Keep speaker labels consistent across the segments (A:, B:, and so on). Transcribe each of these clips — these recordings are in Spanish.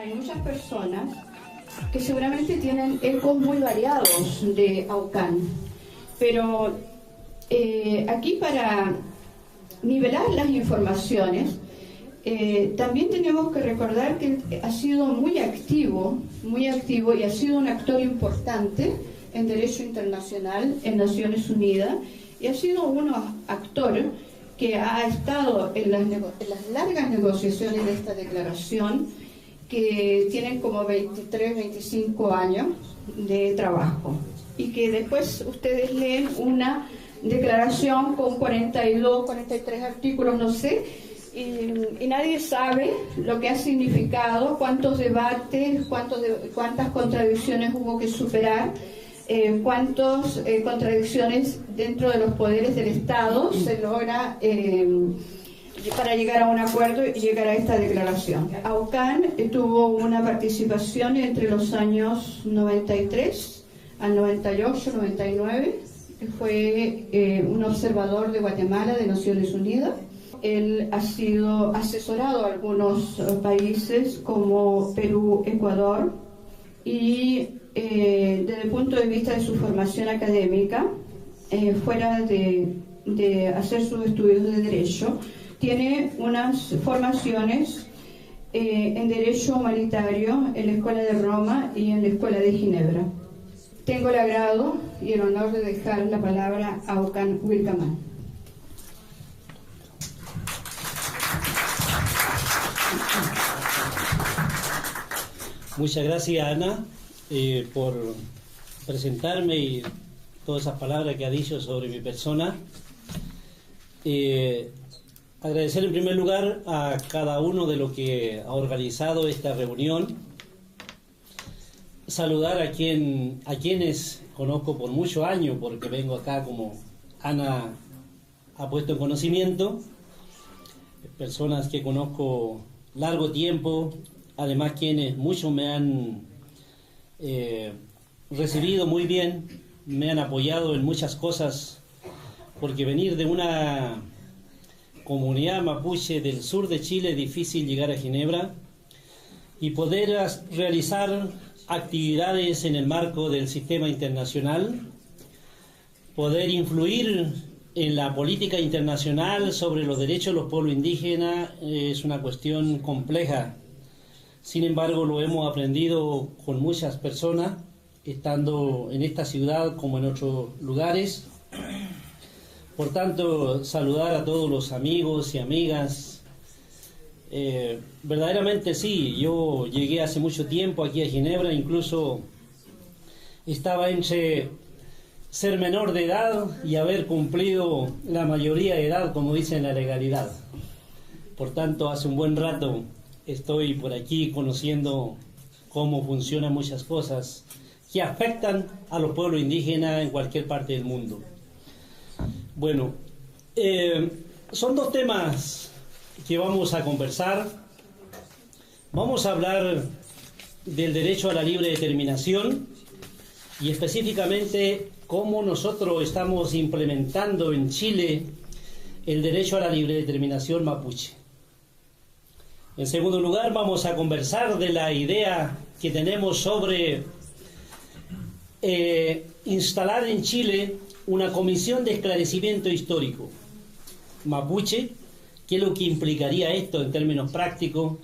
A: Hay muchas personas que seguramente tienen ecos muy variados de Aucán, pero aquí para nivelar las informaciones también tenemos que recordar que ha sido muy activo y ha sido un actor importante en derecho internacional en Naciones Unidas y ha sido un actor que ha estado en las largas negociaciones de esta declaración que tienen como 23, 25 años de trabajo y que después ustedes leen una declaración con 42, 43 artículos, no sé, y nadie sabe lo que ha significado, cuántos debates, cuántas contradicciones hubo que superar, cuántas contradicciones dentro de los poderes del Estado se logra para llegar a un acuerdo y llegar a esta declaración. Aucán tuvo una participación entre los años 93 al 98, 99. Fue un observador de Guatemala de Naciones Unidas. Él ha sido asesorado a algunos países como Perú, Ecuador, y desde el punto de vista de su formación académica, fuera de hacer sus estudios de Derecho, tiene unas formaciones en Derecho Humanitario en la Escuela de Roma y en la Escuela de Ginebra. Tengo el agrado y el honor de dejar la palabra a Aucán Wilkamán.
B: Muchas gracias, Ana, por presentarme y todas esas palabras que ha dicho sobre mi persona. Agradecer en primer lugar a cada uno de los que ha organizado esta reunión. Saludar a quienes conozco por muchos años, porque vengo acá como Ana ha puesto en conocimiento. Personas que conozco largo tiempo, además quienes muchos me han recibido muy bien, me han apoyado en muchas cosas, porque venir de una comunidad mapuche del sur de Chile es difícil llegar a Ginebra y poder realizar actividades en el marco del sistema internacional, poder influir en la política internacional sobre los derechos de los pueblos indígenas es una cuestión compleja. Sin embargo, lo hemos aprendido con muchas personas, estando en esta ciudad como en otros lugares. Por tanto, saludar a todos los amigos y amigas. Verdaderamente sí, yo llegué hace mucho tiempo aquí a Ginebra, incluso estaba entre ser menor de edad y haber cumplido la mayoría de edad, como dice en la legalidad. Por tanto, hace un buen rato estoy por aquí conociendo cómo funcionan muchas cosas que afectan a los pueblos indígenas en cualquier parte del mundo. Bueno, son dos temas que vamos a conversar. Vamos a hablar del derecho a la libre determinación y específicamente cómo nosotros estamos implementando en Chile el derecho a la libre determinación mapuche. En segundo lugar, vamos a conversar de la idea que tenemos sobre instalar en Chile una comisión de esclarecimiento histórico mapuche, qué es lo que implicaría esto en términos prácticos,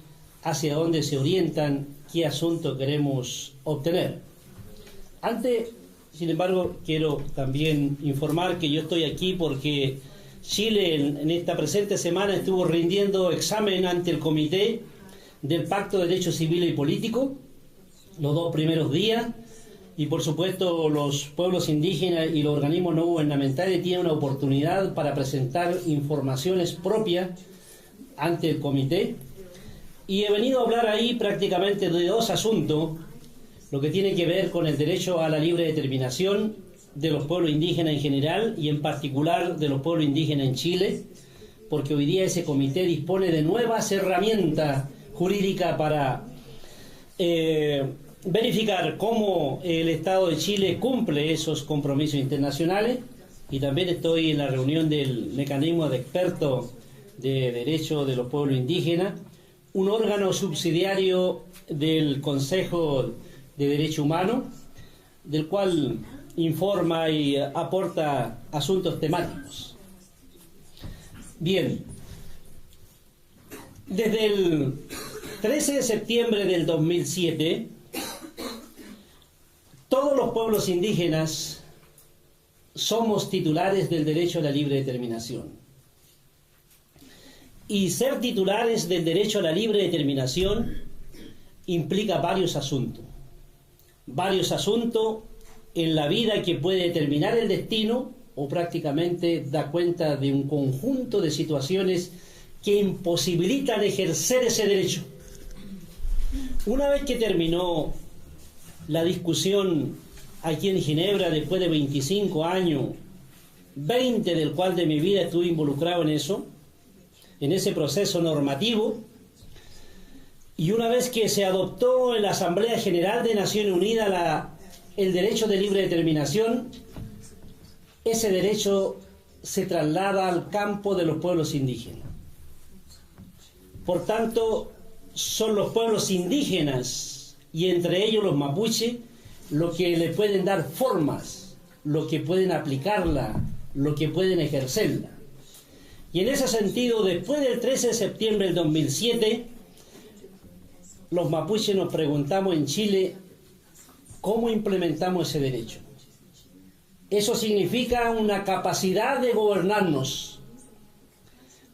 B: hacia dónde se orientan, qué asunto queremos obtener. Antes, sin embargo, quiero también informar que yo estoy aquí porque Chile en esta presente semana estuvo rindiendo examen ante el Comité del Pacto de Derechos Civiles y Políticos, los 2 primeros días, y por supuesto los pueblos indígenas y los organismos no gubernamentales tienen una oportunidad para presentar informaciones propias ante el comité. Y he venido a hablar ahí prácticamente de 2 asuntos, lo que tiene que ver con el derecho a la libre determinación de los pueblos indígenas en general y en particular de los pueblos indígenas en Chile, porque hoy día ese comité dispone de nuevas herramientas jurídicas para verificar cómo el Estado de Chile cumple esos compromisos internacionales. Y también estoy en la reunión del mecanismo de expertos de derechos de los pueblos indígenas, un órgano subsidiario del Consejo de Derecho Humano, del cual informa y aporta asuntos temáticos. Bien, desde el 13 de septiembre del 2007, todos los pueblos indígenas somos titulares del derecho a la libre determinación. Y ser titulares del derecho a la libre determinación implica varios asuntos. Varios asuntos en la vida que puede determinar el destino o prácticamente da cuenta de un conjunto de situaciones que imposibilitan ejercer ese derecho. Una vez que terminó la discusión aquí en Ginebra, después de 25 años, 20 del cual de mi vida estuve involucrado en eso, en ese proceso normativo, y una vez que se adoptó en la Asamblea General de Naciones Unidas el derecho de libre determinación, ese derecho se traslada al campo de los pueblos indígenas. Por tanto, son los pueblos indígenas, y entre ellos los mapuche, los que le pueden dar formas, los que pueden aplicarla, los que pueden ejercerla. Y en ese sentido, después del 13 de septiembre del 2007, los mapuches nos preguntamos en Chile cómo implementamos ese derecho. Eso significa una capacidad de gobernarnos.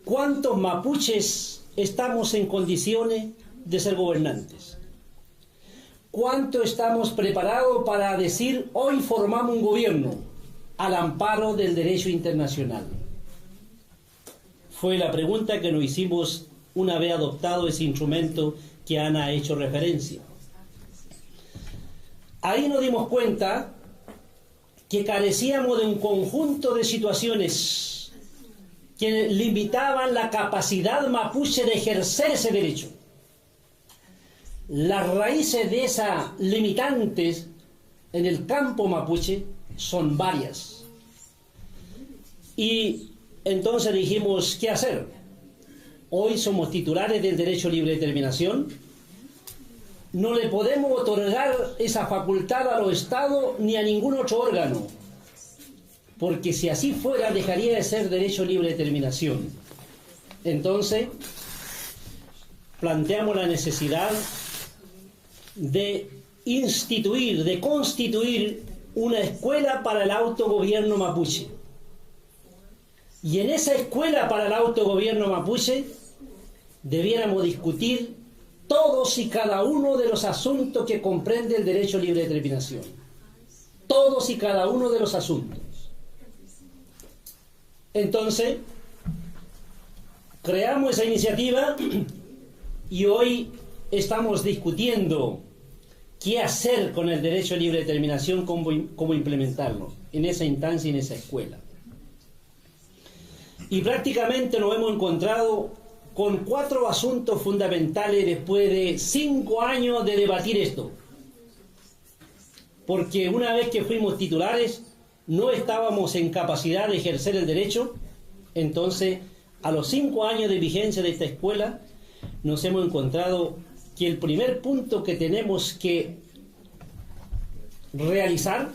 B: ¿Cuántos mapuches estamos en condiciones de ser gobernantes? ¿Cuánto estamos preparados para decir hoy formamos un gobierno al amparo del derecho internacional? Fue la pregunta que nos hicimos una vez adoptado ese instrumento que Ana ha hecho referencia. Ahí nos dimos cuenta que carecíamos de un conjunto de situaciones que limitaban la capacidad mapuche de ejercer ese derecho. Las raíces de esas limitantes en el campo mapuche son varias. Y entonces dijimos, ¿qué hacer? Hoy somos titulares del derecho a libre determinación. No le podemos otorgar esa facultad a los estados ni a ningún otro órgano, porque si así fuera dejaría de ser derecho a libre determinación. Entonces, planteamos la necesidad de instituir, de constituir una escuela para el autogobierno mapuche. Y en esa escuela para el autogobierno mapuche debiéramos discutir todos y cada uno de los asuntos que comprende el derecho a libre determinación. Todos y cada uno de los asuntos. Entonces, creamos esa iniciativa y hoy estamos discutiendo qué hacer con el derecho a libre determinación, cómo implementarlo en esa instancia y en esa escuela. Y prácticamente nos hemos encontrado con 4 asuntos fundamentales después de 5 años de debatir esto. Porque una vez que fuimos titulares, no estábamos en capacidad de ejercer el derecho. Entonces, a los 5 años de vigencia de esta escuela, nos hemos encontrado que el primer punto que tenemos que realizar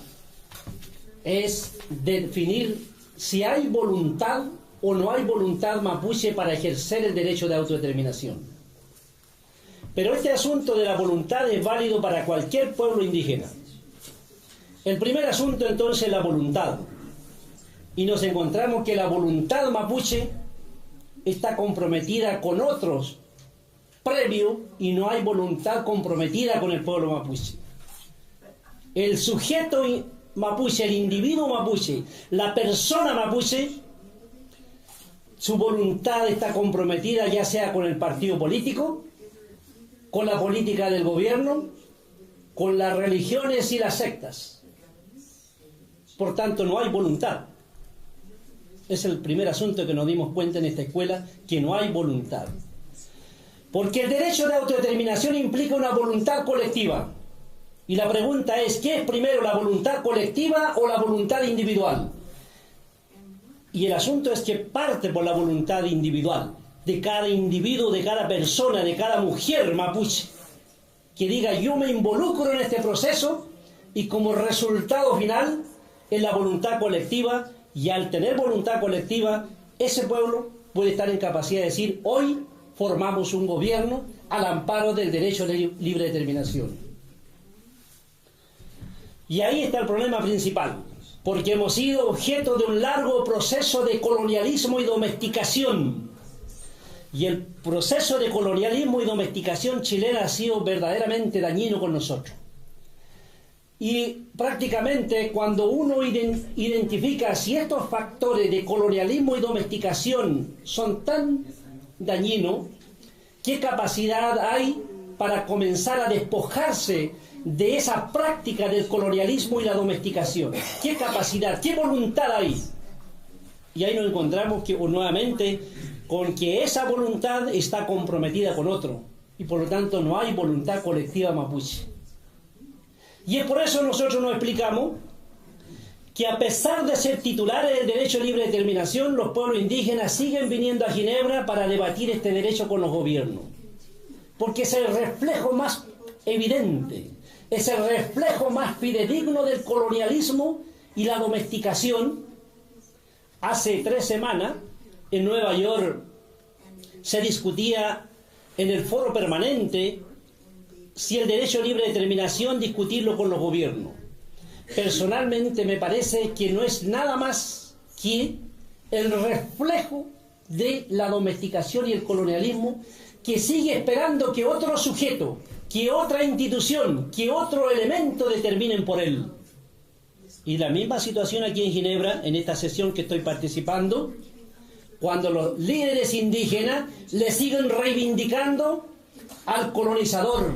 B: es definir si hay voluntad o no hay voluntad mapuche para ejercer el derecho de autodeterminación. Pero este asunto de la voluntad es válido para cualquier pueblo indígena. El primer asunto entonces es la voluntad. Y nos encontramos que la voluntad mapuche está comprometida con otros previo y no hay voluntad comprometida con el pueblo mapuche. El sujeto mapuche, el individuo mapuche, la persona mapuche, su voluntad está comprometida ya sea con el partido político, con la política del gobierno, con las religiones y las sectas. Por tanto, no hay voluntad. Es el primer asunto que nos dimos cuenta en esta escuela, que no hay voluntad. Porque el derecho de autodeterminación implica una voluntad colectiva. Y la pregunta es, ¿qué es primero, la voluntad colectiva o la voluntad individual? Y el asunto es que parte por la voluntad individual. de cada individuo, de cada persona, de cada mujer mapuche, que diga yo me involucro en este proceso y como resultado final es la voluntad colectiva, y al tener voluntad colectiva ese pueblo puede estar en capacidad de decir hoy formamos un gobierno al amparo del derecho a la libre determinación. Y ahí está el problema principal, porque hemos sido objeto de un largo proceso de colonialismo y domesticación. Y el proceso de colonialismo y domesticación chilena ha sido verdaderamente dañino con nosotros. Y prácticamente cuando uno identifica si estos factores de colonialismo y domesticación son tan dañinos, ¿qué capacidad hay para comenzar a despojarse de esa práctica del colonialismo y la domesticación? ¿Qué capacidad, qué voluntad hay? Y ahí nos encontramos que, nuevamente con que esa voluntad está comprometida con otro, y por lo tanto no hay voluntad colectiva mapuche. Y es por eso nosotros nos explicamos que a pesar de ser titulares del derecho a libre determinación, los pueblos indígenas siguen viniendo a Ginebra para debatir este derecho con los gobiernos, porque es el reflejo más evidente, es el reflejo más fidedigno del colonialismo y la domesticación. Hace 3 semanas en Nueva York se discutía en el foro permanente si el derecho a libre determinación discutirlo con los gobiernos. Personalmente me parece que no es nada más que el reflejo de la domesticación y el colonialismo, que sigue esperando que otro sujeto, que otra institución, que otro elemento determinen por él. Y la misma situación aquí en Ginebra, en esta sesión que estoy participando, cuando los líderes indígenas le siguen reivindicando al colonizador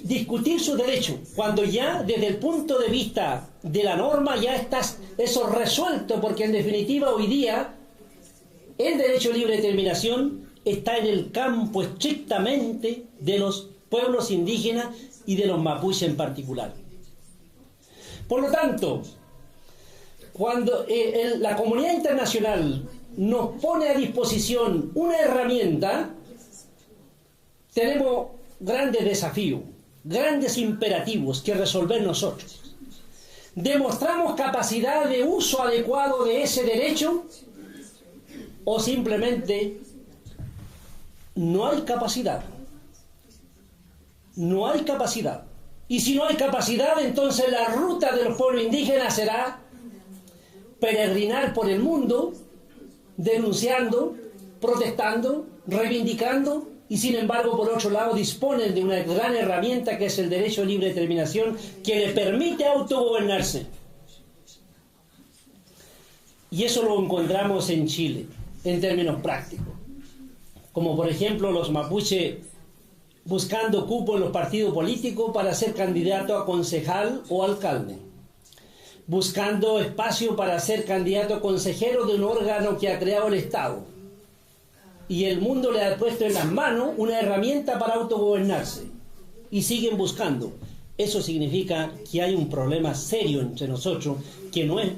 B: discutir sus derechos, cuando ya desde el punto de vista de la norma ya está eso resuelto, porque en definitiva hoy día el derecho a libre determinación está en el campo estrictamente de los pueblos indígenas y de los mapuches en particular. Por lo tanto, cuando la comunidad internacional nos pone a disposición una herramienta, tenemos grandes desafíos, grandes imperativos que resolver nosotros. ¿Demostramos capacidad de uso adecuado de ese derecho o simplemente no hay capacidad? No hay capacidad. Y si no hay capacidad, entonces la ruta de los pueblos indígenas será peregrinar por el mundo, denunciando, protestando, reivindicando, y sin embargo, por otro lado, disponen de una gran herramienta que es el derecho a libre determinación, que le permite autogobernarse. Y eso lo encontramos en Chile, en términos prácticos. Como por ejemplo los mapuches buscando cupo en los partidos políticos para ser candidato a concejal o alcalde, buscando espacio para ser candidato a consejero de un órgano que ha creado el Estado, y el mundo le ha puesto en las manos una herramienta para autogobernarse, y siguen buscando. Eso significa que hay un problema serio entre nosotros, que no es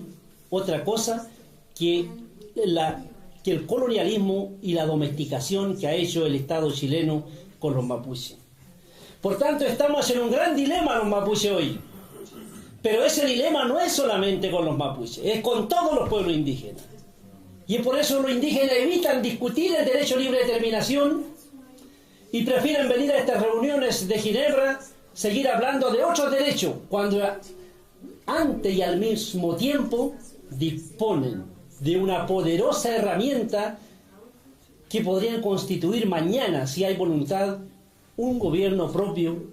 B: otra cosa que el colonialismo y la domesticación que ha hecho el Estado chileno con los mapuches. Por tanto, estamos en un gran dilema los mapuches hoy. Pero ese dilema no es solamente con los mapuches, es con todos los pueblos indígenas. Y por eso los indígenas evitan discutir el derecho a libre determinación y prefieren venir a estas reuniones de Ginebra, seguir hablando de otros derechos, cuando antes y al mismo tiempo disponen de una poderosa herramienta que podrían constituir mañana, si hay voluntad, un gobierno propio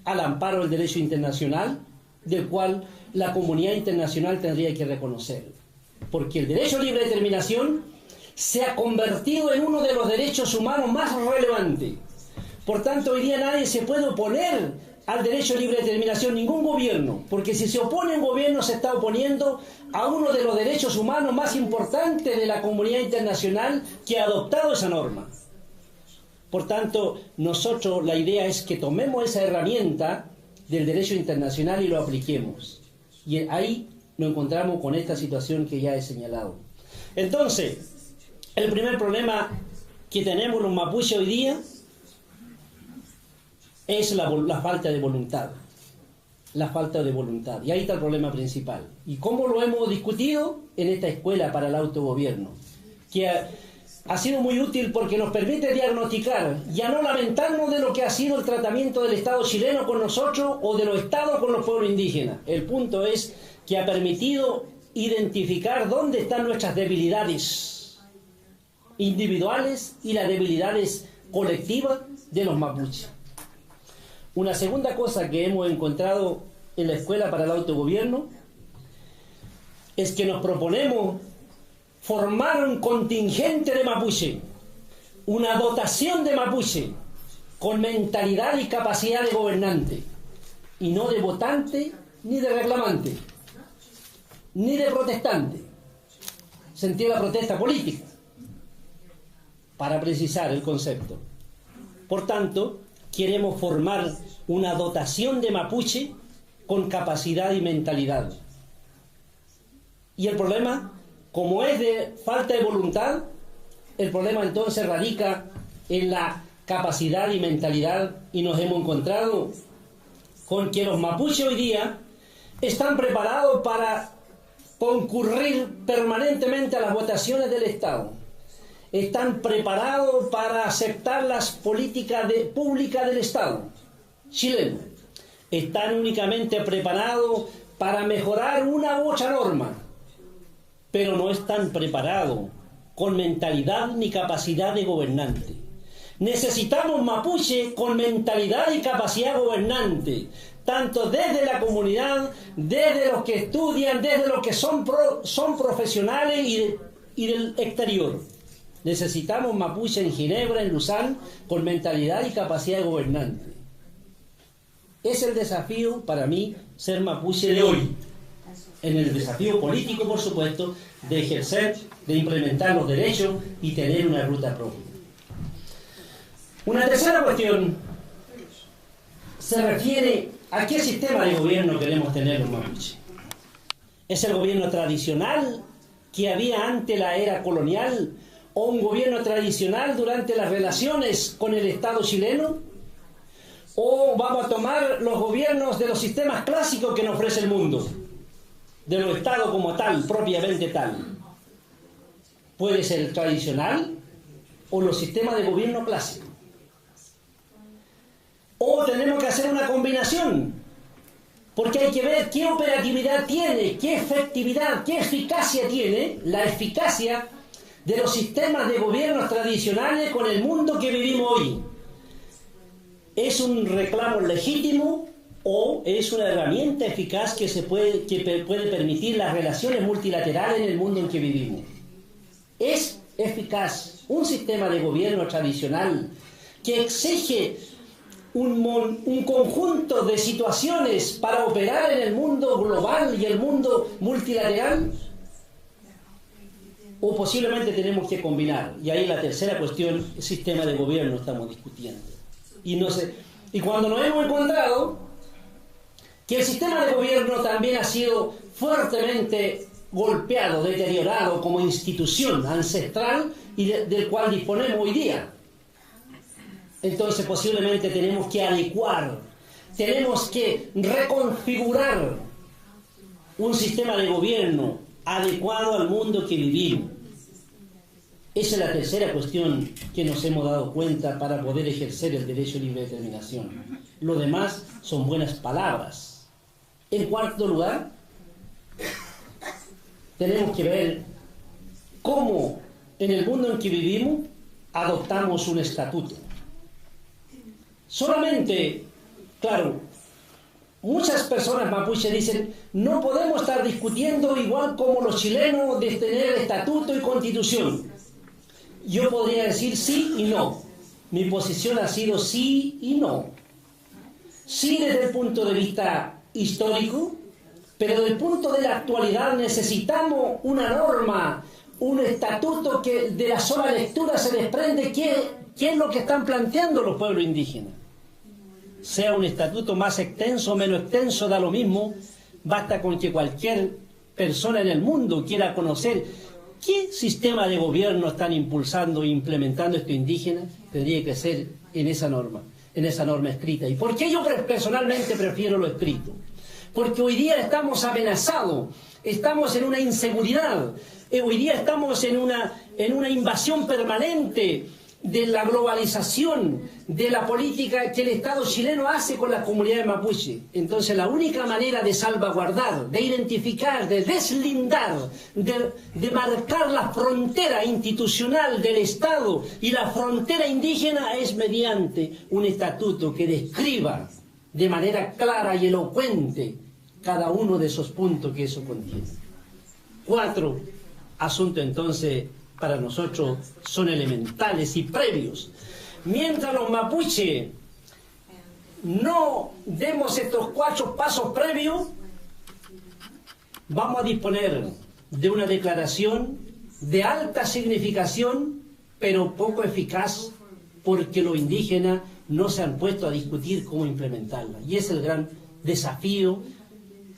B: al amparo del derecho internacional, del cual la comunidad internacional tendría que reconocer. Porque el derecho a libre determinación se ha convertido en uno de los derechos humanos más relevantes. Por tanto, hoy día nadie se puede oponer al derecho a libre determinación, ningún gobierno, porque si se opone un gobierno se está oponiendo a uno de los derechos humanos más importantes de la comunidad internacional que ha adoptado esa norma. Por tanto, nosotros la idea es que tomemos esa herramienta del derecho internacional y lo apliquemos. Y ahí nos encontramos con esta situación que ya he señalado. Entonces, El primer problema que tenemos los mapuches hoy día es la falta de voluntad. La falta de voluntad. Y ahí está el problema principal. ¿Y cómo lo hemos discutido? En esta escuela para el autogobierno, que ha sido muy útil porque nos permite diagnosticar, ya no lamentarnos de lo que ha sido el tratamiento del Estado chileno con nosotros o de los Estados con los pueblos indígenas. El punto es que ha permitido identificar dónde están nuestras debilidades individuales y las debilidades colectivas de los mapuches. Una segunda cosa que hemos encontrado en la Escuela para el Autogobierno es que nos proponemos formar un contingente de mapuche, una dotación de mapuche con mentalidad y capacidad de gobernante, y no de votante, ni de reclamante, ni de protestante. Se entiende la protesta política, para precisar el concepto. Por tanto, queremos formar una dotación de mapuche con capacidad y mentalidad. Y el problema, como es de falta de voluntad, el problema entonces radica en la capacidad y mentalidad, y nos hemos encontrado con que los mapuches hoy día están preparados para concurrir permanentemente a las votaciones del Estado. Están preparados para aceptar las políticas públicas del Estado chileno. Están únicamente preparados para mejorar una u otra norma, pero no están preparados con mentalidad ni capacidad de gobernante. Necesitamos mapuche con mentalidad y capacidad gobernante, tanto desde la comunidad, desde los que estudian, desde los que son profesionales y del exterior. Necesitamos mapuche en Ginebra, en Luzán, con mentalidad y capacidad de gobernante. Es el desafío para mí ser mapuche de hoy. En el desafío político, por supuesto, de ejercer, de implementar los derechos y tener una ruta propia. Una tercera cuestión se refiere a qué sistema de gobierno queremos tener los mapuches. ¿Es el gobierno tradicional que había ante la era colonial o un gobierno tradicional durante las relaciones con el Estado chileno? ¿O vamos a tomar los gobiernos de los sistemas clásicos que nos ofrece el mundo? De los estados como tal, propiamente tal. Puede ser el tradicional o los sistemas de gobierno clásico. O tenemos que hacer una combinación, porque hay que ver qué operatividad tiene, qué efectividad, qué eficacia tiene la eficacia de los sistemas de gobiernos tradicionales con el mundo que vivimos hoy. ¿Es un reclamo legítimo o es una herramienta eficaz que puede permitir las relaciones multilaterales en el mundo en que vivimos? ¿Es eficaz un sistema de gobierno tradicional que exige un conjunto de situaciones para operar en el mundo global y el mundo multilateral? O posiblemente tenemos que combinar, y ahí la tercera cuestión, el sistema de gobierno estamos discutiendo. Y cuando nos hemos encontrado que el sistema de gobierno también ha sido fuertemente golpeado, deteriorado como institución ancestral y del cual disponemos hoy día, entonces posiblemente tenemos que adecuar, tenemos que reconfigurar un sistema de gobierno adecuado al mundo que vivimos. Esa es la tercera cuestión que nos hemos dado cuenta para poder ejercer el derecho a libre determinación. Lo demás son buenas palabras. En cuarto lugar, tenemos que ver cómo en el mundo en que vivimos adoptamos un estatuto. Solamente, claro, muchas personas mapuches dicen, no podemos estar discutiendo igual como los chilenos de tener estatuto y constitución. Yo podría decir sí y no. Mi posición ha sido sí y no. Sí desde el punto de vista histórico, pero desde el punto de la actualidad necesitamos una norma, un estatuto que de la sola lectura se desprende qué es lo que están planteando los pueblos indígenas. Sea un estatuto más extenso o menos extenso, da lo mismo, basta con que cualquier persona en el mundo quiera conocer ¿qué sistema de gobierno están impulsando e implementando estos indígenas? Tendría que ser en esa norma escrita. ¿Y por qué yo personalmente prefiero lo escrito? Porque hoy día estamos amenazados, estamos en una inseguridad, hoy día estamos en una invasión permanente de la globalización, de la política que el Estado chileno hace con las comunidades mapuche. Entonces la única manera de salvaguardar, de identificar, de deslindar, de marcar la frontera institucional del Estado y la frontera indígena es mediante un estatuto que describa de manera clara y elocuente cada uno de esos puntos que eso contiene. 4 asuntos entonces para nosotros son elementales y previos. Mientras los mapuche no demos estos 4 pasos previos, vamos a disponer de una declaración de alta significación, pero poco eficaz, porque los indígenas no se han puesto a discutir cómo implementarla. Y es el gran desafío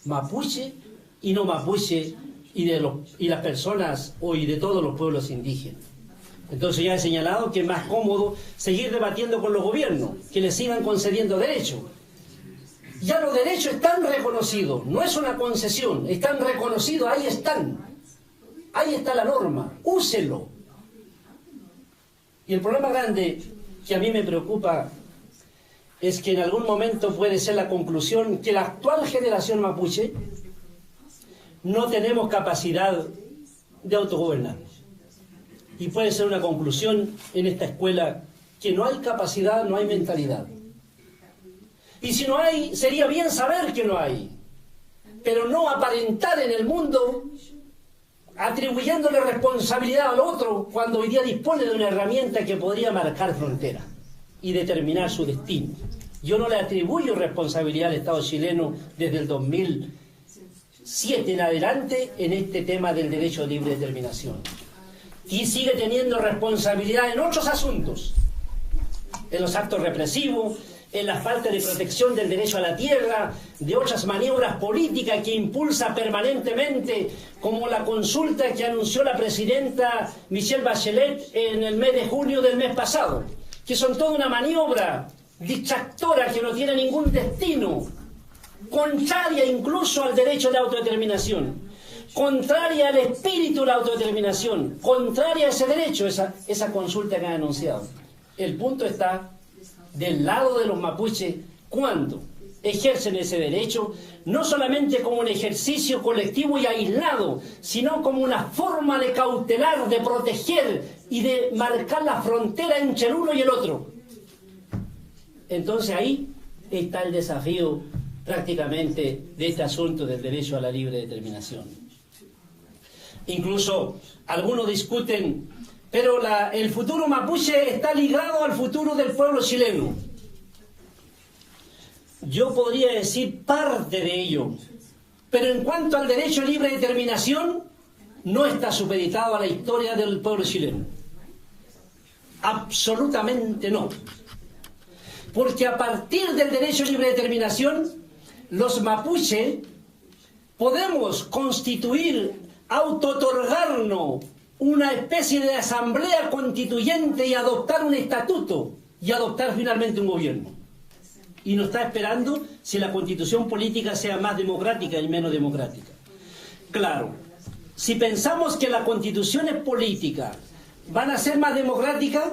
B: mapuche y no mapuche y las personas y de todos los pueblos indígenas. Entonces ya he señalado que es más cómodo seguir debatiendo con los gobiernos, que les sigan concediendo derechos. Ya los derechos están reconocidos, no es una concesión, están reconocidos, ahí están. Ahí está la norma, úselo. Y el problema grande que a mí me preocupa es que en algún momento puede ser la conclusión que la actual generación mapuche no tenemos capacidad de autogobernarnos. Y puede ser una conclusión en esta escuela que no hay capacidad, no hay mentalidad. Y si no hay, sería bien saber que no hay, pero no aparentar en el mundo atribuyéndole responsabilidad al otro cuando hoy día dispone de una herramienta que podría marcar fronteras y determinar su destino. Yo no le atribuyo responsabilidad al Estado chileno desde el 2007 en adelante en este tema del derecho a libre determinación. Y sigue teniendo responsabilidad en otros asuntos, en los actos represivos, en la falta de protección del derecho a la tierra, de otras maniobras políticas que impulsa permanentemente, como la consulta que anunció la presidenta Michelle Bachelet en el mes de junio del mes pasado, que son toda una maniobra distractora que no tiene ningún destino, contraria incluso al derecho de autodeterminación, contraria al espíritu de la autodeterminación, contraria a ese derecho, esa consulta que han anunciado. El punto está del lado de los mapuches cuando ejercen ese derecho, no solamente como un ejercicio colectivo y aislado, sino como una forma de cautelar, de proteger y de marcar la frontera entre el uno y el otro. Entonces ahí está el desafío prácticamente de este asunto del derecho a la libre determinación. Incluso algunos discuten, pero el futuro mapuche está ligado al futuro del pueblo chileno. Yo podría decir parte de ello, pero en cuanto al derecho a libre determinación, no está supeditado a la historia del pueblo chileno. Absolutamente no. Porque a partir del derecho a libre determinación, los mapuche podemos constituir, auto-otorgarnos una especie de asamblea constituyente y adoptar un estatuto y adoptar finalmente un gobierno. Y nos está esperando si la constitución política sea más democrática y menos democrática. Claro, si pensamos que las constituciones políticas van a ser más democráticas,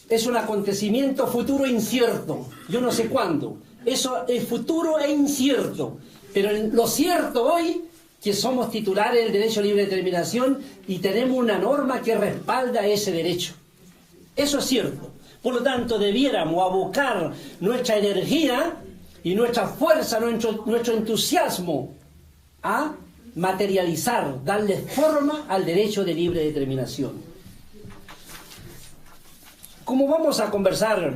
B: es un acontecimiento futuro incierto. Yo no sé cuándo. Eso es futuro e incierto. Pero lo cierto hoy que somos titulares del derecho a libre determinación y tenemos una norma que respalda ese derecho. Eso es cierto. Por lo tanto, debiéramos abocar nuestra energía y nuestra fuerza, nuestro entusiasmo a materializar, darle forma al derecho de libre determinación. Como vamos a conversar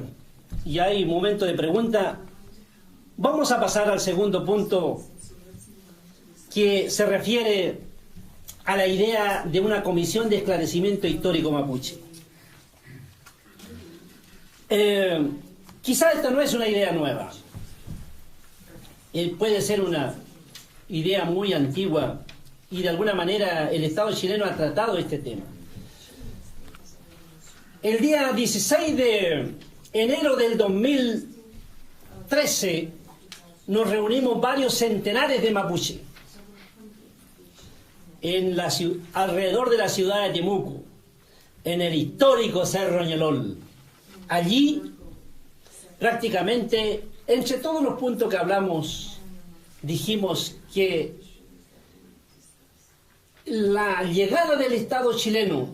B: y hay momento de pregunta, vamos a pasar al segundo punto que se refiere a la idea de una comisión de esclarecimiento histórico mapuche. Quizá esta no es una idea nueva. Puede ser una idea muy antigua y de alguna manera el Estado chileno ha tratado este tema. El día 16 de enero del 2013 nos reunimos varios centenares de mapuche alrededor de la ciudad de Temuco, en el histórico Cerro Ñelol. Allí, prácticamente, entre todos los puntos que hablamos, dijimos que la llegada del Estado chileno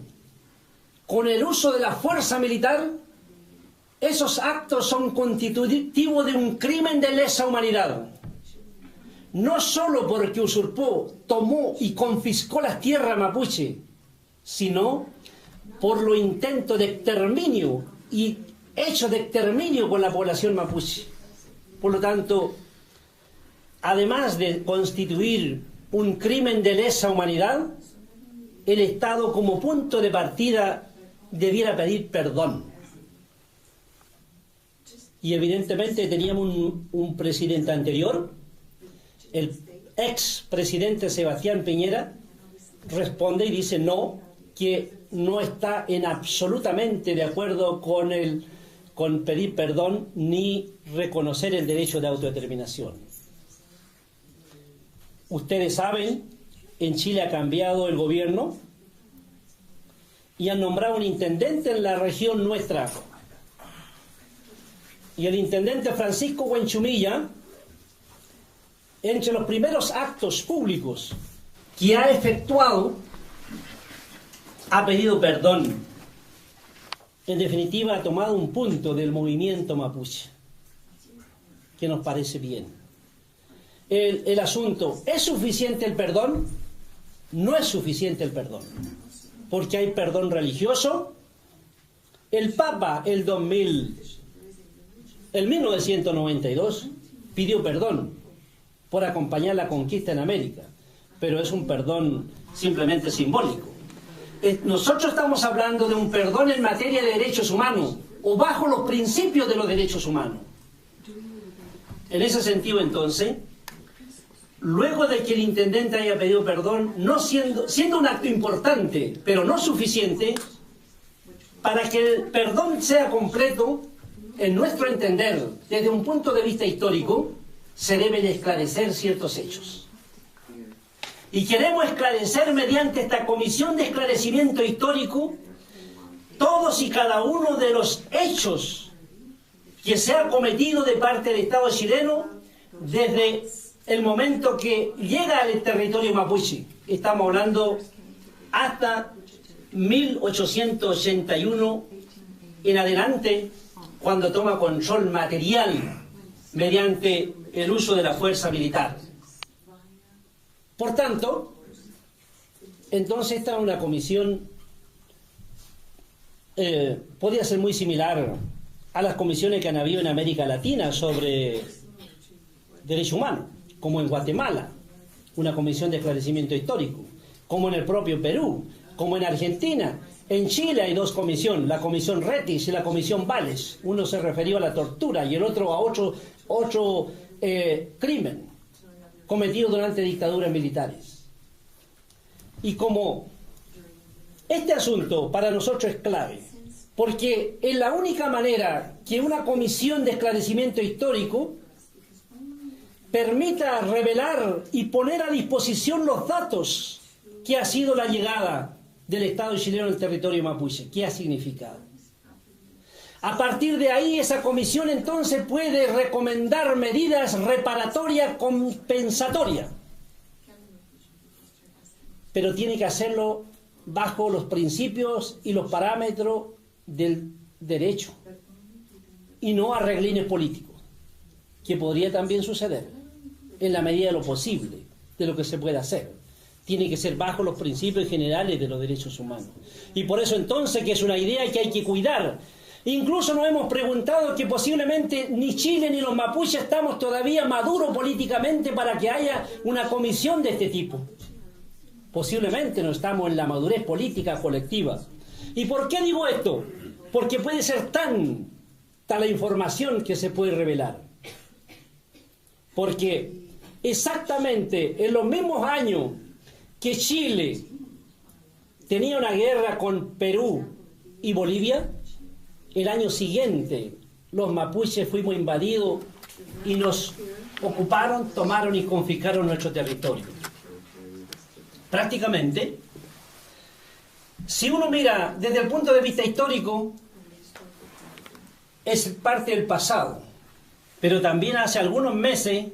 B: con el uso de la fuerza militar, esos actos son constitutivos de un crimen de lesa humanidad. No solo porque usurpó, tomó y confiscó las tierras mapuche, sino por los intentos de exterminio y hechos de exterminio con la población mapuche. Por lo tanto, además de constituir un crimen de lesa humanidad, el Estado como punto de partida debiera pedir perdón. Y evidentemente teníamos un presidente anterior, el ex presidente Sebastián Piñera, responde y dice no, que no está en absolutamente de acuerdo con pedir perdón ni reconocer el derecho de autodeterminación. Ustedes saben, en Chile ha cambiado el gobierno y han nombrado un intendente en la región nuestra. Y el intendente Francisco Huenchumilla, entre los primeros actos públicos que ha efectuado, ha pedido perdón. En definitiva, ha tomado un punto del movimiento mapuche, que nos parece bien. El asunto, ¿es suficiente el perdón? No es suficiente el perdón, porque hay perdón religioso. El Papa, el 1992, pidió perdón por acompañar la conquista en América, pero es un perdón simplemente simbólico. Nosotros estamos hablando de un perdón en materia de derechos humanos, o bajo los principios de los derechos humanos. En ese sentido, entonces, luego de que el intendente haya pedido perdón, no siendo un acto importante, pero no suficiente, para que el perdón sea completo, en nuestro entender, desde un punto de vista histórico, se deben esclarecer ciertos hechos. Y queremos esclarecer mediante esta comisión de esclarecimiento histórico todos y cada uno de los hechos que se han cometido de parte del Estado chileno desde el momento que llega al territorio mapuche. Estamos hablando hasta 1881 en adelante, cuando toma control material mediante el uso de la fuerza militar. Por tanto, entonces esta es una comisión, podría ser muy similar a las comisiones que han habido en América Latina sobre derechos humanos, como en Guatemala, una comisión de esclarecimiento histórico, como en el propio Perú, como en Argentina. En Chile hay dos comisiones, la comisión Retis y la comisión Vales. Uno se refirió a la tortura y el otro a otro crimen cometido durante dictaduras militares. Y como este asunto para nosotros es clave, porque es la única manera que una comisión de esclarecimiento histórico permita revelar y poner a disposición los datos que ha sido la llegada del Estado chileno al territorio mapuche, qué ha significado. A partir de ahí, esa comisión entonces puede recomendar medidas reparatorias, compensatorias, pero tiene que hacerlo bajo los principios y los parámetros del derecho y no arreglines políticos, que podría también suceder en la medida de lo posible, de lo que se puede hacer. Tiene que ser bajo los principios generales de los derechos humanos. Y por eso entonces que es una idea que hay que cuidar. Incluso nos hemos preguntado que posiblemente ni Chile ni los mapuches estamos todavía maduros políticamente para que haya una comisión de este tipo. Posiblemente no estamos en la madurez política colectiva. ¿Y por qué digo esto? Porque puede ser tanta la información que se puede revelar. Porque exactamente en los mismos años que Chile tenía una guerra con Perú y Bolivia, el año siguiente los mapuches fuimos invadidos y nos ocuparon, tomaron y confiscaron nuestro territorio. Prácticamente, si uno mira desde el punto de vista histórico, es parte del pasado. Pero también hace algunos meses,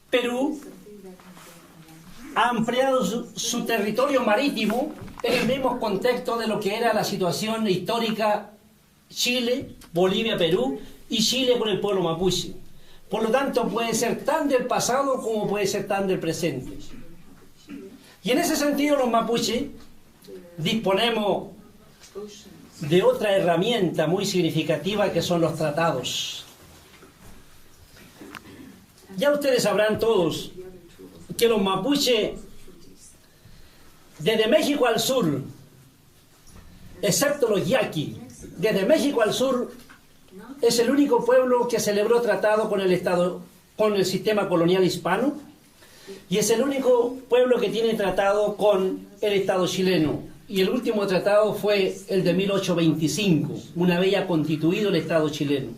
B: Perú ha ampliado su territorio marítimo en el mismo contexto de lo que era la situación histórica Chile, Bolivia, Perú y Chile con el pueblo mapuche. Por lo tanto, puede ser tan del pasado como puede ser tan del presente. Y en ese sentido, los mapuches disponemos de otra herramienta muy significativa que son los tratados. Ya ustedes sabrán todos que los mapuches, desde México al sur, excepto los yaquis, desde México al sur, es el único pueblo que celebró tratado con el Estado, con el sistema colonial hispano, y es el único pueblo que tiene tratado con el Estado chileno. Y el último tratado fue el de 1825, una vez ya constituido el Estado chileno.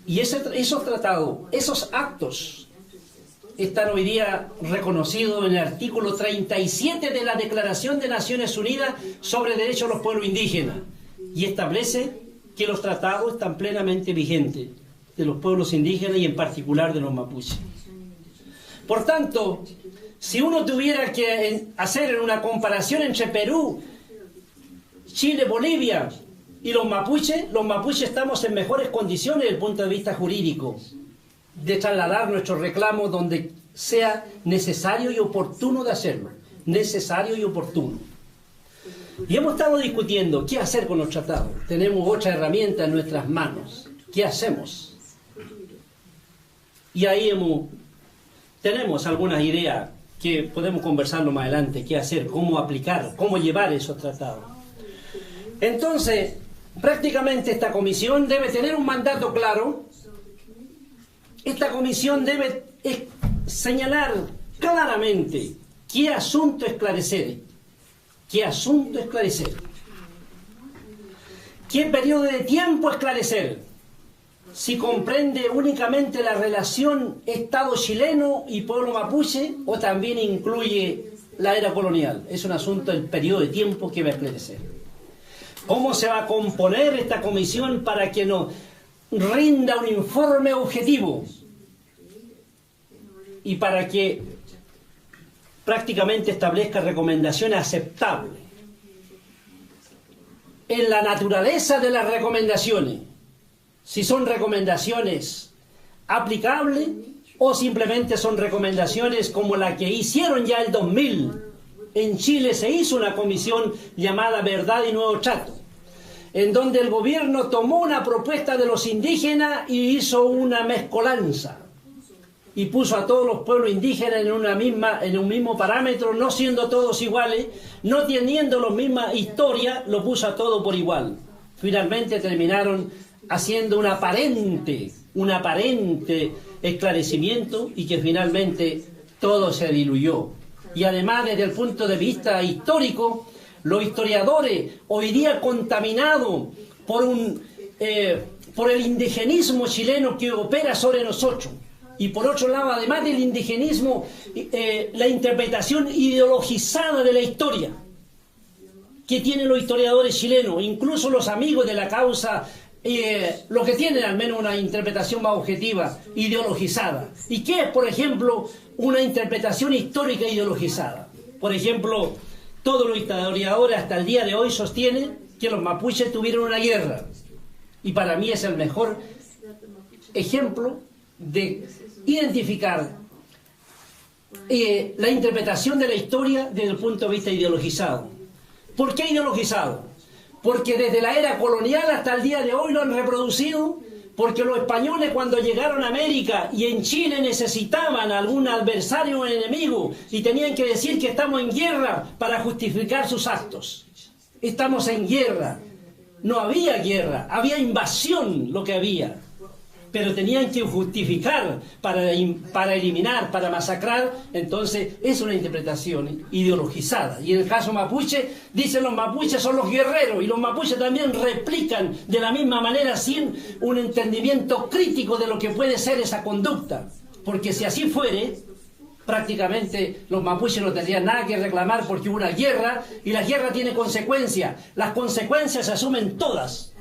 B: Y esos tratados, esos actos, están hoy día reconocidos en el artículo 37 de la Declaración de Naciones Unidas sobre Derechos de los Pueblos Indígenas, y establece que los tratados están plenamente vigentes de los pueblos indígenas y en particular de los mapuches. Por tanto, si uno tuviera que hacer una comparación entre Perú, Chile, Bolivia y los mapuches estamos en mejores condiciones desde el punto de vista jurídico de trasladar nuestros reclamos donde sea necesario y oportuno de hacerlo. Necesario y oportuno. Y hemos estado discutiendo qué hacer con los tratados. Tenemos otra herramienta en nuestras manos. ¿Qué hacemos? Y ahí tenemos algunas ideas que podemos conversarlo más adelante. ¿Qué hacer? ¿Cómo aplicar? ¿Cómo llevar esos tratados? Entonces, prácticamente esta comisión debe tener un mandato claro. Esta comisión debe señalar claramente qué asunto esclarecer. ¿Qué asunto esclarecer? ¿Qué periodo de tiempo esclarecer? Si comprende únicamente la relación Estado chileno y pueblo mapuche o también incluye la era colonial. Es un asunto del periodo de tiempo que va a esclarecer. ¿Cómo se va a componer esta comisión para que nos rinda un informe objetivo? Y para que prácticamente establezca recomendaciones aceptables. En la naturaleza de las recomendaciones, si son recomendaciones aplicables o simplemente son recomendaciones como la que hicieron ya el 2000. En Chile se hizo una comisión llamada Verdad y Nuevo Trato, en donde el gobierno tomó una propuesta de los indígenas y hizo una mezcolanza. Y puso a todos los pueblos indígenas en un mismo parámetro, no siendo todos iguales, no teniendo la misma historia, lo puso a todos por igual. Finalmente terminaron haciendo un aparente esclarecimiento y que finalmente todo se diluyó. Y además, desde el punto de vista histórico, los historiadores, hoy día contaminados por el indigenismo chileno que opera sobre nosotros, y por otro lado, además del indigenismo, la interpretación ideologizada de la historia que tienen los historiadores chilenos, incluso los amigos de la causa, los que tienen al menos una interpretación más objetiva, ideologizada. ¿Y qué es, por ejemplo, una interpretación histórica ideologizada? Por ejemplo, todos los historiadores hasta el día de hoy sostienen que los mapuches tuvieron una guerra. Y para mí es el mejor ejemplo de identificar la interpretación de la historia desde el punto de vista ideologizado. ¿Por qué ideologizado? Porque desde la era colonial hasta el día de hoy lo han reproducido, porque los españoles cuando llegaron a América y en Chile necesitaban algún adversario o enemigo y tenían que decir que estamos en guerra para justificar sus actos. Estamos en guerra. No había guerra, había invasión lo que había. pero tenían que justificar para eliminar, para masacrar. Entonces es una interpretación ideologizada. Y en el caso mapuche, dicen los mapuches son los guerreros, y los mapuches también replican de la misma manera sin un entendimiento crítico de lo que puede ser esa conducta. Porque si así fuere, prácticamente los mapuches no tendrían nada que reclamar, porque hubo una guerra, y la guerra tiene consecuencias. Las consecuencias se asumen todas.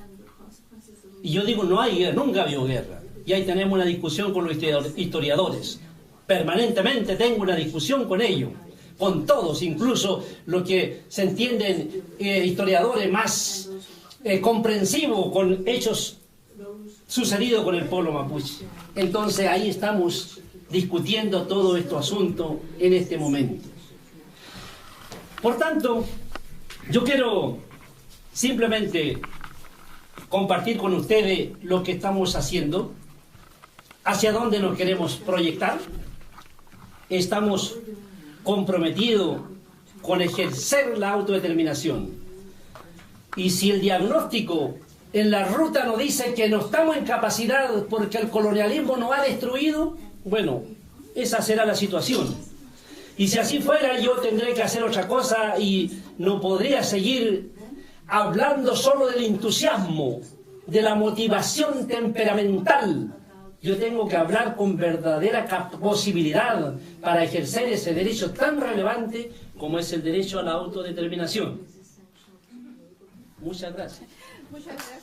B: Y yo digo, no hay guerra, nunca ha habido guerra. Y ahí tenemos una discusión con los historiadores. Permanentemente tengo una discusión con ellos, con todos, incluso los que se entienden historiadores más comprensivos con hechos sucedidos con el pueblo mapuche. Entonces ahí estamos discutiendo todo este asunto en este momento. Por tanto, yo quiero simplemente compartir con ustedes lo que estamos haciendo, hacia dónde nos queremos proyectar. Estamos comprometidos con ejercer la autodeterminación. Y si el diagnóstico en la ruta nos dice que no estamos en capacidad porque el colonialismo nos ha destruido, bueno, esa será la situación. Y si así fuera, yo tendré que hacer otra cosa y no podría seguir hablando solo del entusiasmo, de la motivación temperamental. Yo tengo que hablar con verdadera posibilidad para ejercer ese derecho tan relevante como es el derecho a la autodeterminación. Muchas gracias.
C: Muchas gracias.